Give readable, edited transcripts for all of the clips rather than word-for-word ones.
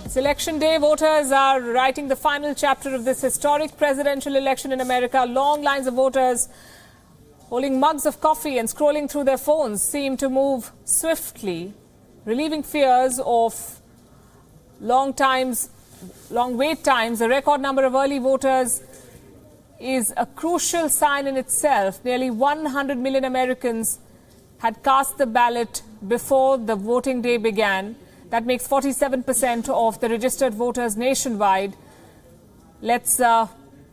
It's election day. Voters are writing the final chapter of this historic presidential election in America. Long lines of voters holding mugs of coffee and scrolling through their phones seem to move swiftly, relieving fears of long wait times. A record number of early voters is a crucial sign in itself. Nearly 100 million Americans had cast the ballot before the voting day began. That makes 47% of the registered voters nationwide. Let's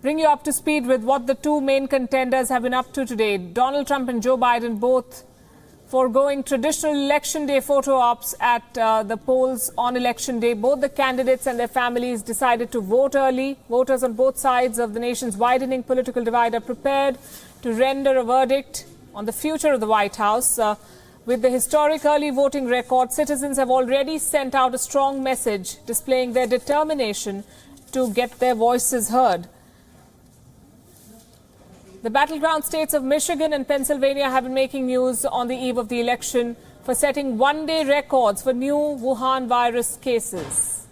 bring you up to speed with what the two main contenders have been up to today. Donald Trump and Joe Biden both foregoing traditional election day photo ops at the polls on election day. Both the candidates and their families decided to vote early. Voters on both sides of the nation's widening political divide are prepared to render a verdict on the future of the White House. With the historic early voting record, citizens have already sent out a strong message displaying their determination to get their voices heard. The battleground states of Michigan and Pennsylvania have been making news on the eve of the election for setting one-day records for new Wuhan virus cases.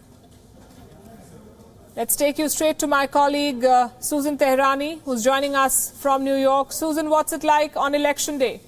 Let's take you straight to my colleague Susan Tehrani, who's joining us from New York. Susan, what's it like on election day?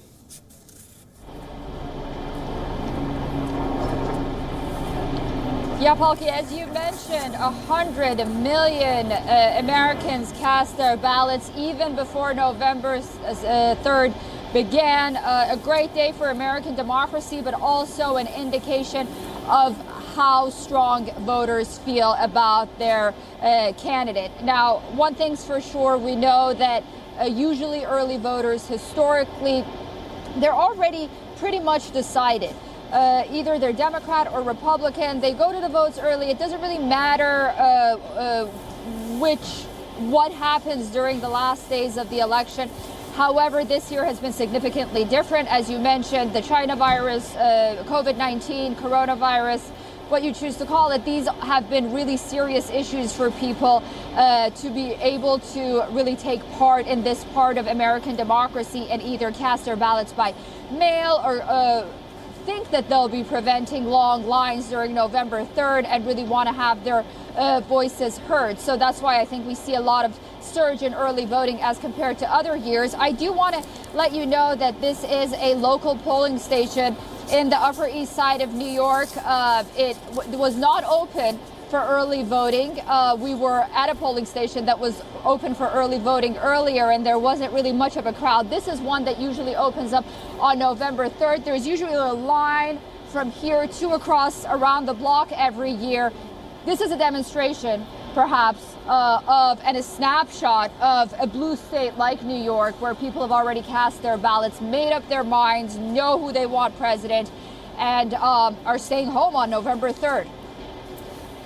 Yeah, Palki, as you mentioned, 100 million Americans cast their ballots even before November 3rd began. A great day for American democracy, but also an indication of how strong voters feel about their candidate. Now, one thing's for sure, we know that usually early voters, historically, they're already pretty much decided. Either they're Democrat or Republican. They go to the votes early. It doesn't really matter what happens during the last days of the election. However, this year has been significantly different. As you mentioned, the China virus, COVID-19, coronavirus, what you choose to call it, these have been really serious issues for people to be able to really take part in this part of American democracy and either cast their ballots by mail or think that they'll be preventing long lines during November 3rd and really want to have their voices heard. So that's why I think we see a lot of surge in early voting as compared to other years. I do want to let you know that this is a local polling station in the Upper East Side of New York. It was not open for early voting. We were at a polling station that was open for early voting earlier, and there wasn't really much of a crowd. This is one that usually opens up on November 3rd. There's usually a line from here to across around the block every year. This is a demonstration, perhaps, and a snapshot of a blue state like New York, where people have already cast their ballots, made up their minds, know who they want president, and are staying home on November 3rd.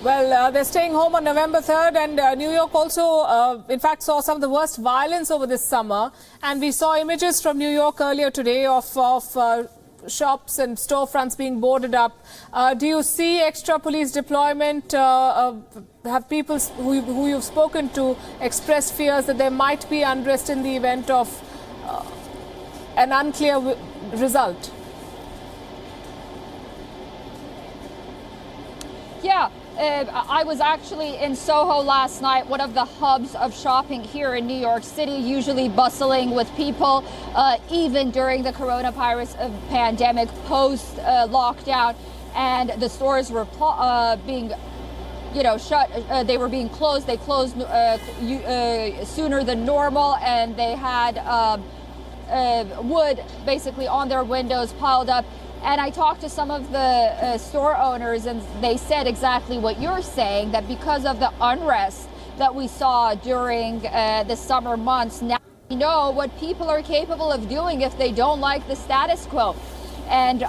Well, they're staying home on November 3rd, and New York also, in fact, saw some of the worst violence over this summer. And we saw images from New York earlier today of shops and storefronts being boarded up. Do you see extra police deployment? Have people who you've spoken to expressed fears that there might be unrest in the event of an unclear result? Yeah. I was actually in Soho last night, one of the hubs of shopping here in New York City, usually bustling with people, even during the coronavirus pandemic post-lockdown. And the stores were being, shut. They were being closed. They closed sooner than normal, and they had wood basically on their windows piled up. And I talked to some of the store owners, and they said exactly what you're saying, that because of the unrest that we saw during the summer months, now we know what people are capable of doing if they don't like the status quo. And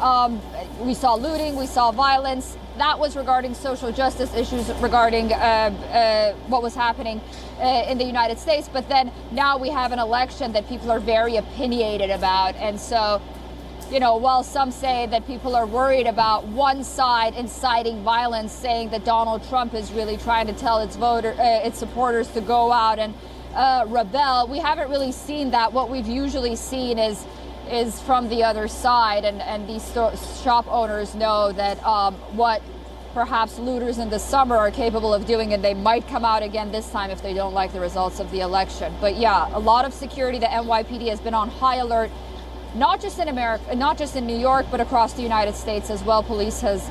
we saw looting, we saw violence. That was regarding social justice issues, regarding what was happening in the United States. But then now we have an election that people are very opinionated about. And so, while some say that people are worried about one side inciting violence, saying that Donald Trump is really trying to tell its supporters to go out and rebel, we haven't really seen that. What we've usually seen is from the other side, and these shop owners know that what perhaps looters in the summer are capable of doing, and they might come out again this time if they don't like the results of the election. But yeah, a lot of security. The NYPD has been on high alert, not just in America, not just in New York, but across the United States as well. Police has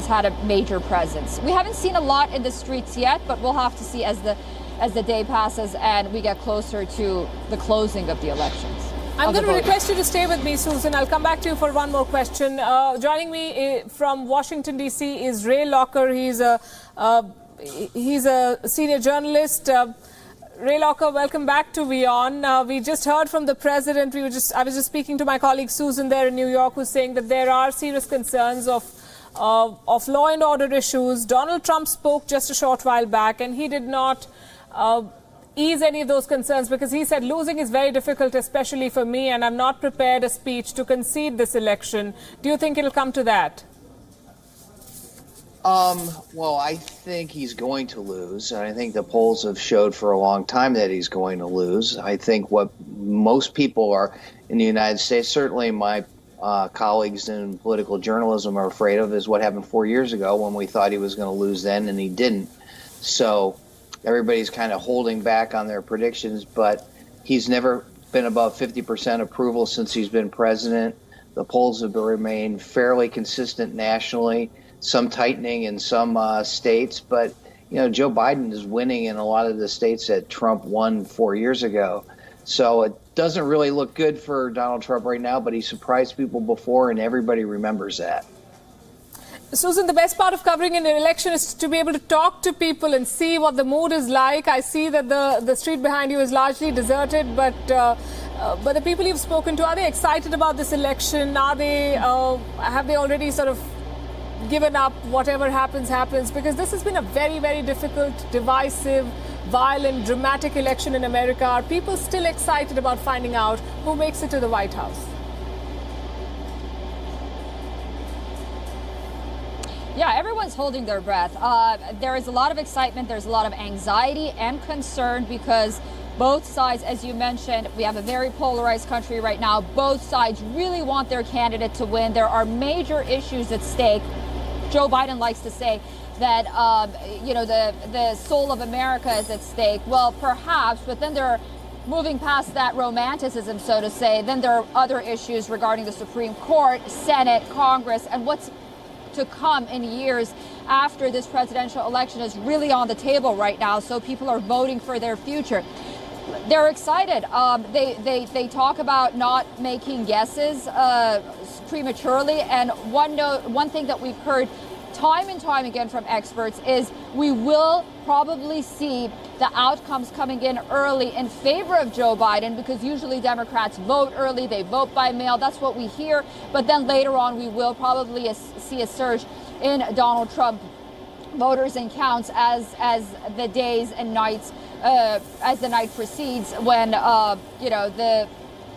had a major presence. We haven't seen a lot in the streets yet, but we'll have to see as the day passes and we get closer to the closing of the elections. I'm going to request you to stay with me, Susan. I'll come back to you for one more question. Joining me from Washington, D.C. is Ray Locker. He's a senior journalist. Ray Locker, welcome back to WION. We just heard from the president. I was just speaking to my colleague Susan there in New York, who's saying that there are serious concerns of law and order issues. Donald Trump spoke just a short while back, and he did not ease any of those concerns because he said losing is very difficult, especially for me, and I'm not prepared a speech to concede this election. Do you think it'll come to that? Well, I think he's going to lose. And I think the polls have showed for a long time that he's going to lose. I think what most people are in the United States, certainly my colleagues in political journalism, are afraid of is what happened 4 years ago when we thought he was going to lose then and he didn't. So everybody's kind of holding back on their predictions, but he's never been above 50% approval since he's been president. The polls have remained fairly consistent nationally, some tightening in some states, but Joe Biden is winning in a lot of the states that Trump won 4 years ago. So it doesn't really look good for Donald Trump right now, but he surprised people before, and everybody remembers that. Susan, the best part of covering an election is to be able to talk to people and see what the mood is like. I see that the street behind you is largely deserted, but the people you've spoken to, are they excited about this election? Have they already sort of given up? Whatever happens, happens? Because this has been a very, very difficult, divisive, violent, dramatic election in America. Are people still excited about finding out who makes it to the White House? Yeah, everyone's holding their breath. There is a lot of excitement. There's a lot of anxiety and concern because both sides, as you mentioned, we have a very polarized country right now. Both sides really want their candidate to win. There are major issues at stake. Joe Biden likes to say that, the soul of America is at stake. Well, perhaps, but then they're moving past that romanticism, so to say. Then there are other issues regarding the Supreme Court, Senate, Congress, and what's to come in years after this presidential election is really on the table right now. So people are voting for their future. They're excited. They talk about not making guesses prematurely. And one thing that we've heard time and time again from experts is we will probably see the outcomes coming in early in favor of Joe Biden because usually Democrats vote early, they vote by mail. That's what we hear. But then later on, we will probably see a surge in Donald Trump voters and counts as the days and nights, as the night proceeds when, the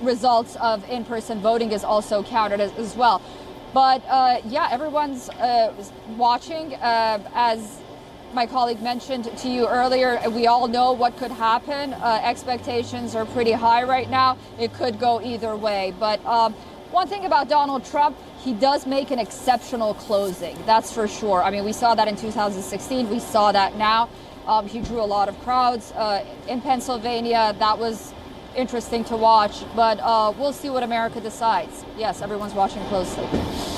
results of in-person voting is also counted as well. But everyone's watching. As my colleague mentioned to you earlier, we all know what could happen. Expectations are pretty high right now. It could go either way. But one thing about Donald Trump, he does make an exceptional closing. That's for sure. I mean, we saw that in 2016. We saw that now. He drew a lot of crowds in Pennsylvania. That was interesting to watch, but we'll see what America decides. Yes, everyone's watching closely.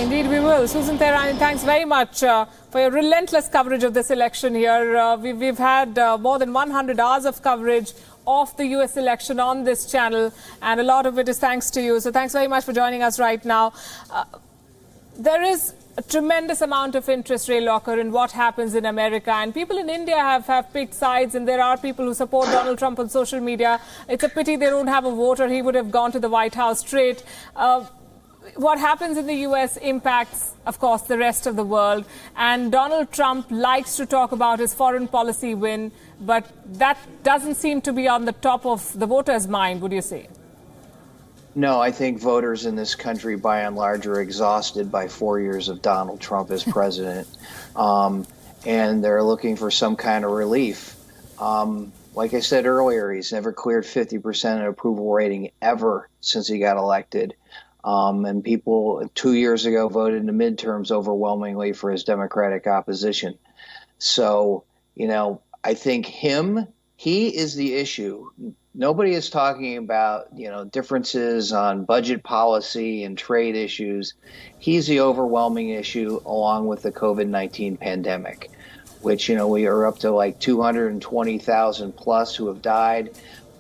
Indeed, we will. Susan Tehrani, thanks very much for your relentless coverage of this election here. We've had more than 100 hours of coverage of the U.S. election on this channel, and a lot of it is thanks to you. So thanks very much for joining us right now. There is a tremendous amount of interest, Ray Locker, in what happens in America. And people in India have picked sides, and there are people who support Donald Trump on social media. It's a pity they don't have a vote, or he would have gone to the White House straight. What happens in the U.S. impacts, of course, the rest of the world. And Donald Trump likes to talk about his foreign policy win, but that doesn't seem to be on the top of the voters' mind, would you say? No, I think voters in this country, by and large, are exhausted by 4 years of Donald Trump as president, and they're looking for some kind of relief. Like I said earlier, he's never cleared 50% approval rating ever since he got elected. And people 2 years ago voted in the midterms overwhelmingly for his Democratic opposition. So, I think he is the issue. Nobody is talking about, differences on budget policy and trade issues. He's the overwhelming issue, along with the COVID-19 pandemic, which, we are up to like 220,000 plus who have died.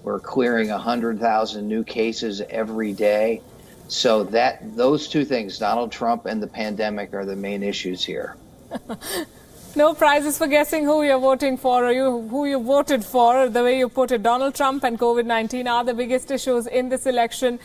We're clearing 100,000 new cases every day. So those two things, Donald Trump and the pandemic, are the main issues here. No prizes for guessing who you're voting for or who you voted for. The way you put it, Donald Trump and COVID-19 are the biggest issues in this election.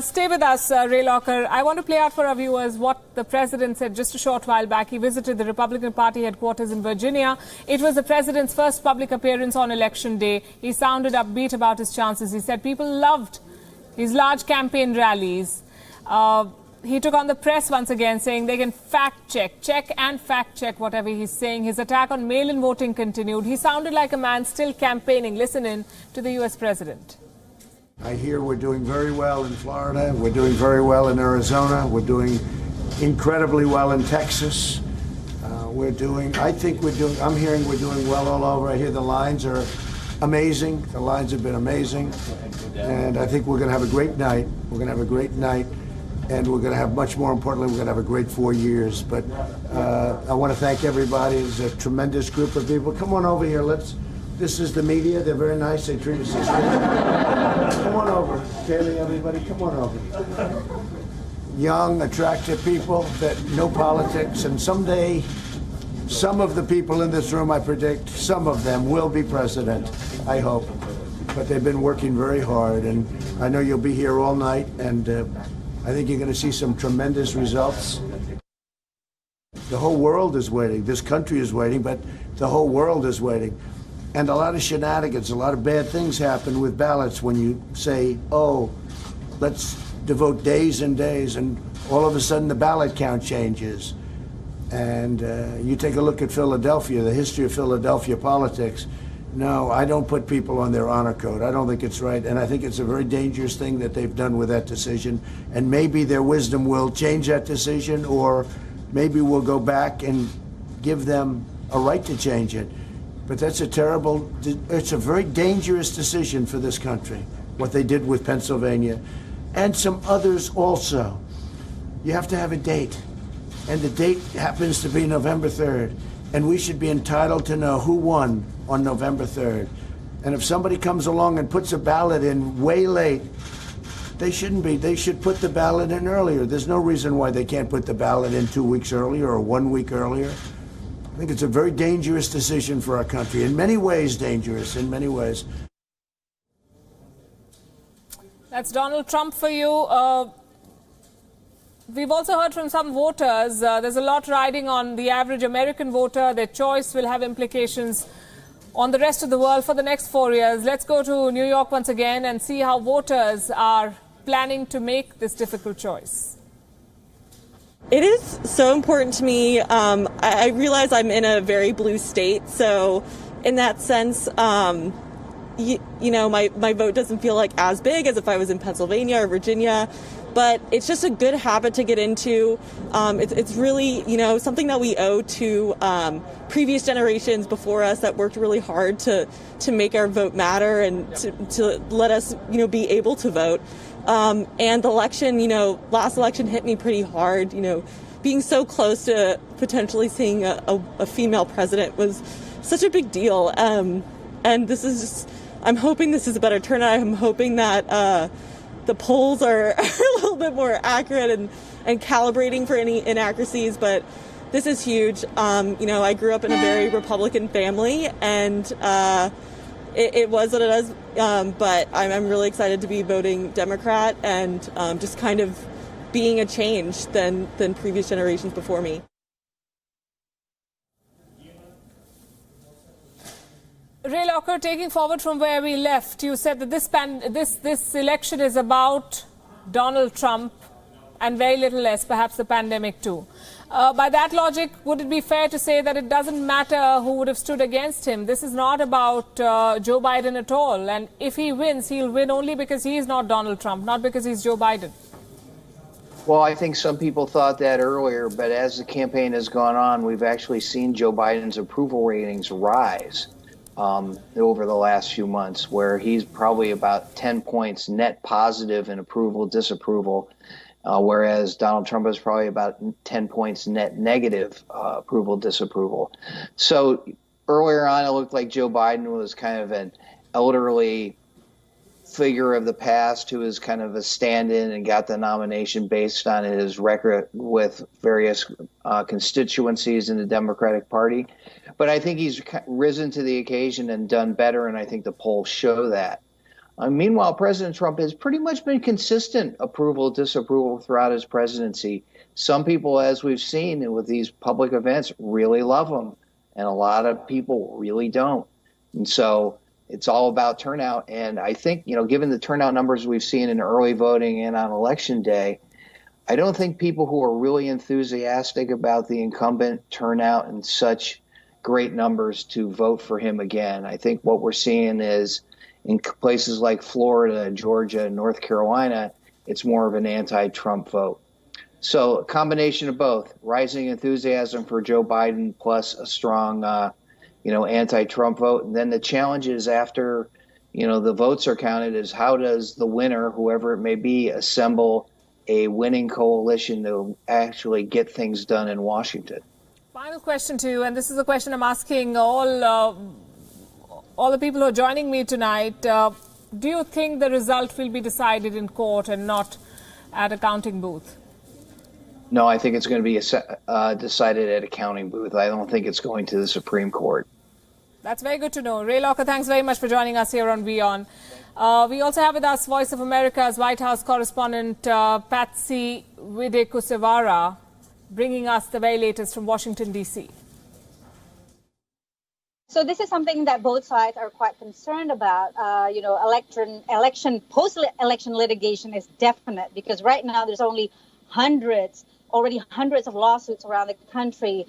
Stay with us, Ray Locker. I want to play out for our viewers what the president said just a short while back. He visited the Republican Party headquarters in Virginia. It was the president's first public appearance on Election Day. He sounded upbeat about his chances. He said people loved his large campaign rallies. He took on the press once again, saying they can check and fact check whatever he's saying. His attack on mail-in voting continued. He sounded like a man still campaigning. Listen in to the U.S. president. I hear we're doing very well in Florida. We're doing very well in Arizona. We're doing incredibly well in Texas. I'm hearing we're doing well all over. I hear the lines are amazing. The lines have been amazing. And I think we're going to have a great night. We're going to have a great night. And we're going to have, much more importantly, we're going to have a great 4 years. But I want to thank everybody. It's a tremendous group of people. Come on over here. This is the media. They're very nice. They treat us as friends. Come on over. Kaylee, everybody, come on over. Young, attractive people that know politics. And someday, some of the people in this room, I predict, some of them will be president, I hope. But they've been working very hard. And I know you'll be here all night. And I think you're going to see some tremendous results. The whole world is waiting. This country is waiting, but the whole world is waiting. And a lot of shenanigans, a lot of bad things happen with ballots when you say, oh, let's devote days and days, and all of a sudden the ballot count changes. And you take a look at Philadelphia, the history of Philadelphia politics. No, I don't put people on their honor code. I don't think it's right. And I think it's a very dangerous thing that they've done with that decision. And maybe their wisdom will change that decision, or maybe we'll go back and give them a right to change it. But it's a very dangerous decision for this country, what they did with Pennsylvania and some others also. You have to have a date. And the date happens to be November 3rd. And we should be entitled to know who won on November 3rd. And if somebody comes along and puts a ballot in way late, they shouldn't be. They should put the ballot in earlier. There's no reason why they can't put the ballot in 2 weeks earlier or 1 week earlier. I think it's a very dangerous decision for our country. In many ways, dangerous, in many ways. That's Donald Trump for you. We've also heard from some voters. There's a lot riding on the average American voter. Their choice will have implications on the rest of the world for the next 4 years. Let's go to New York once again and see how voters are planning to make this difficult choice. It is so important to me. I realize I'm in a very blue state. So in that sense, my vote doesn't feel like as big as if I was in Pennsylvania or Virginia. But it's just a good habit to get into. It's really, something that we owe to previous generations before us that worked really hard to make our vote matter and to let us, be able to vote. And the election, last election hit me pretty hard. Being so close to potentially seeing a female president was such a big deal. And this is just, I'm hoping this is a better turnout. I'm hoping that the polls are a little bit more accurate and calibrating for any inaccuracies, but this is huge. I grew up in a very Republican family, and it was what it is, but I'm really excited to be voting Democrat and just kind of being a change than previous generations before me. Ray Locker, taking forward from where we left, you said that this election is about Donald Trump and very little less, perhaps the pandemic too. By that logic, would it be fair to say that it doesn't matter who would have stood against him? This is not about Joe Biden at all. And if he wins, he'll win only because he is not Donald Trump, not because he's Joe Biden. Well, I think some people thought that earlier, but as the campaign has gone on, we've actually seen Joe Biden's approval ratings rise over the last few months, where he's probably about 10 points net positive in approval, disapproval, whereas Donald Trump is probably about 10 points net negative approval, disapproval. So earlier on, it looked like Joe Biden was kind of an elderly figure of the past who was kind of a stand-in and got the nomination based on his record with various constituencies in the Democratic Party. But I think he's risen to the occasion and done better, and I think the polls show that. Meanwhile, President Trump has pretty much been consistent approval, disapproval throughout his presidency. Some people, as we've seen with these public events, really love him, and a lot of people really don't. And so it's all about turnout. And I think, given the turnout numbers we've seen in early voting and on Election Day, I don't think people who are really enthusiastic about the incumbent turn out in such great numbers to vote for him again. I think what we're seeing is in places like Florida, Georgia, North Carolina, it's more of an anti-Trump vote. So a combination of both, rising enthusiasm for Joe Biden plus a strong anti-Trump vote. And then the challenge is after, the votes are counted is how does the winner, whoever it may be, assemble a winning coalition to actually get things done in Washington. Final question to you, and this is a question I'm asking all the people who are joining me tonight. Do you think the result will be decided in court and not at a counting booth? No, I think it's going to be decided at a counting booth. I don't think it's going to the Supreme Court. That's very good to know. Ray Locker, thanks very much for joining us here on WION. We also have with us Voice of America's White House correspondent Patsy Widakusevara, bringing us the very latest from Washington, D.C. So this is something that both sides are quite concerned about. Post-election litigation is definite because right now there's hundreds of lawsuits around the country,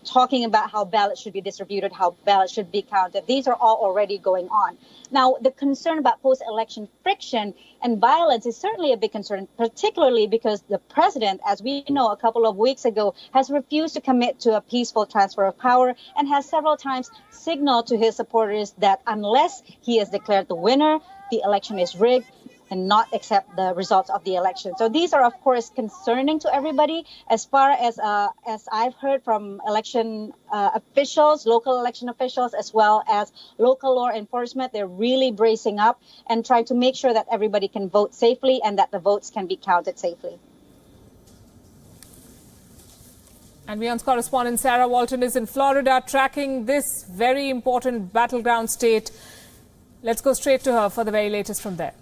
talking about how ballots should be distributed, how ballots should be counted. These are all already going on. Now, the concern about post-election friction and violence is certainly a big concern, particularly because the president, as we know a couple of weeks ago, has refused to commit to a peaceful transfer of power and has several times signaled to his supporters that unless he is declared the winner, the election is rigged and not accept the results of the election. So these are, of course, concerning to everybody. As far as I've heard from election officials, local election officials, as well as local law enforcement, they're really bracing up and trying to make sure that everybody can vote safely and that the votes can be counted safely. And WION's correspondent Sarah Walton is in Florida tracking this very important battleground state. Let's go straight to her for the very latest from there.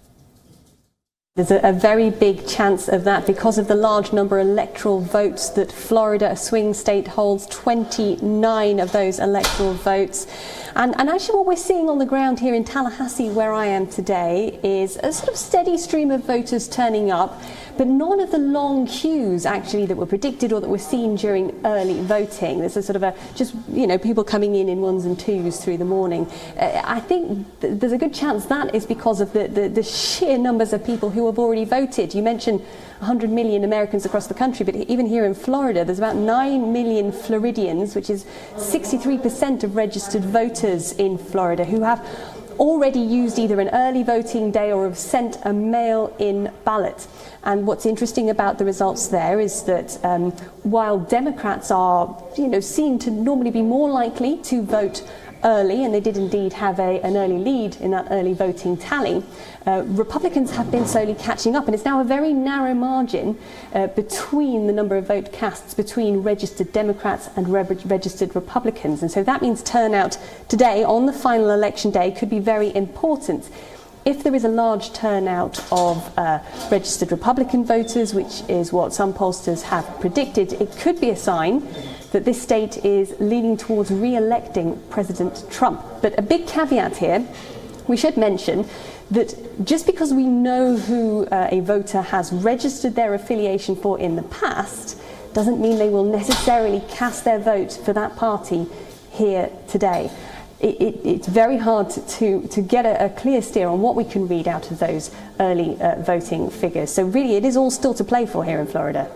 There's a very big chance of that because of the large number of electoral votes that Florida, a swing state, holds 29 of those electoral votes. And actually what we're seeing on the ground here in Tallahassee, where I am today, is a sort of steady stream of voters turning up, but none of the long queues actually that were predicted or that were seen during early voting. There's a sort of people coming in ones and twos through the morning. I think there's a good chance that is because of the sheer numbers of people who have already voted. You mentioned 100 million Americans across the country, but even here in Florida, there's about 9 million Floridians, which is 63% of registered voters in Florida, who have already used either an early voting day or have sent a mail-in ballot. And what's interesting about the results there is that while Democrats are, seen to normally be more likely to vote early, and they did indeed have an early lead in that early voting tally, Republicans have been slowly catching up, and it's now a very narrow margin between the number of vote casts between registered Democrats and registered Republicans. And so that means turnout today on the final election day could be very important. If there is a large turnout of registered Republican voters, which is what some pollsters have predicted, it could be a sign that this state is leaning towards re-electing President Trump. But a big caveat here, we should mention that just because we know who a voter has registered their affiliation for in the past, doesn't mean they will necessarily cast their vote for that party here today. it's very hard to get a clear steer on what we can read out of those early voting figures. So really, it is all still to play for here in Florida.